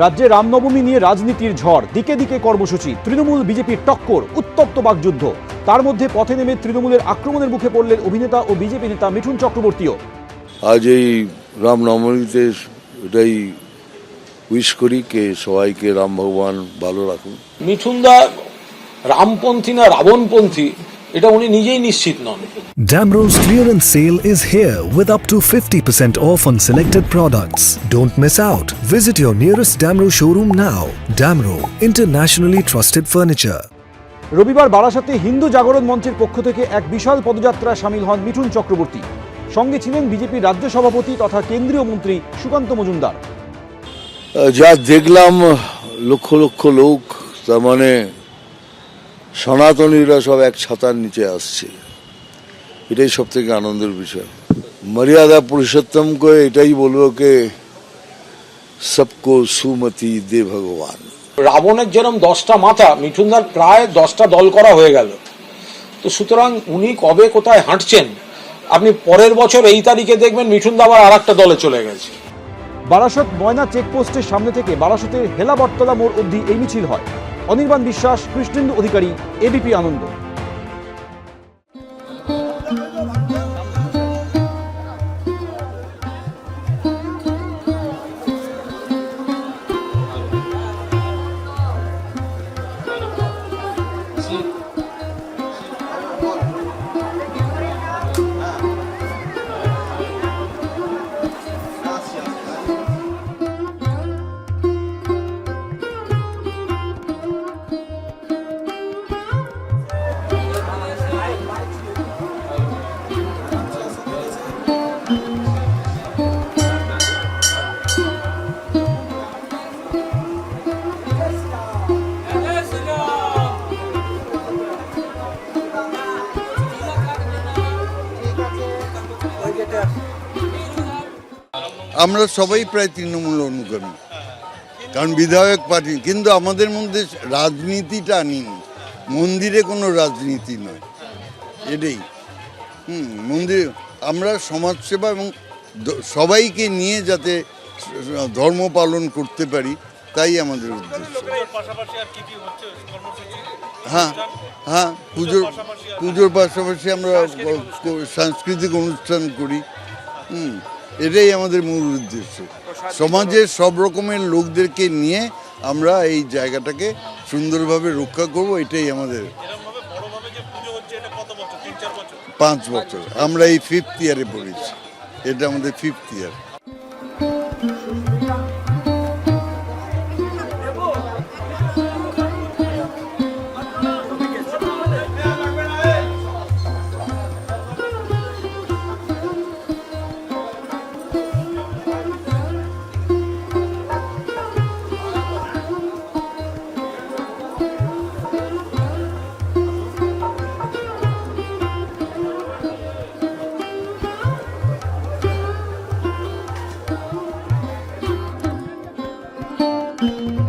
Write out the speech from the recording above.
রাজ্যে রামনবমী নিয়ে রাজনীতির ঝড়, দিকে দিকে কর্মসূচি, তৃণমূল বিজেপির টক্কর, উত্তপ্ত বাকযুদ্ধ। তার মধ্যে পথে নেমে তৃণমূলের আক্রমণের মুখে পড়লেন অভিনেতা ও বিজেপি নেতা মিঠুন চক্রবর্তীও। আজ এই রামনবমীতে এটাই উইশ করি কে সবাইকে রাম ভগবান ভালো রাখুন। মিঠুনদা রামপন্থী না রাবণপন্থী এটা উনি নিজেই নিশ্চিত নন। Damro's clearance sale is here with up to 50% off on selected products. Don't miss out. Visit your nearest Damro showroom now. Damro, internationally trusted furniture. রবিবার বারাসাতে হিন্দু জাগরণ মঞ্চের পক্ষ থেকে এক বিশাল পদযাত্রায় সামিল হন মিঠুন চক্রবর্তী। সঙ্গে ছিলেন বিজেপির রাজ্য সভাপতি তথা কেন্দ্রীয় মন্ত্রী সুকান্ত মজুমদার। যা দেখলাম লক্ষ লক্ষ লোক, তার মানে সনাতনীরা সব এক ছাতার নিচে আসছে, এটাই সব থেকে আনন্দের বিষয়। মর্যাদা পুরুষোত্তম করে এটাই বলবো কে সবকো সুমতি দে ভগবান। রাবণের যেরকম 10টা মাথা, মিঠুনদার প্রায় 10টা দল করা হয়ে গেল। তো সুতরাং উনি কবে কোথায় হাঁটছেন, আপনি পরের বছর এই তারিখে দেখবেন মিঠুনদা আবার আর একটা দলে চলে গেছে। বারাসত ময়না চেকপোস্টের সামনে থেকে বারাসতের হেলাবটতলা মোড় অবধি এই মিছিল হয়। অনির্বাণ বিশ্বাস, কৃষ্ণেন্দু অধিকারী, এবিপি আনন্দ। আমরা সবাই প্রায় তৃণমূল অনুগামী, কারণ বিধায়ক পার্টি, কিন্তু আমাদের মধ্যে রাজনীতিটা আনিনি। মন্দিরে কোনো রাজনীতি নয়, এটাই মন্দির আমরা সমাজসেবা এবং সবাইকে নিয়ে যাতে ধর্ম পালন করতে পারি, তাই আমাদের উদ্দেশ্য। হ্যাঁ হ্যাঁ, পুজোর পাশাপাশি আমরা সাংস্কৃতিক অনুষ্ঠান করি। এটাই আমাদের মূল উদ্দেশ্য। সমাজের সব রকমের লোকদেরকে নিয়ে আমরা এই জায়গাটাকে সুন্দরভাবে রক্ষা করব, এটাই আমাদের। 5 বছর আমরা এই 5th ইয়ারে পড়েছি, এটা আমাদের 5th ইয়ার। Thank you.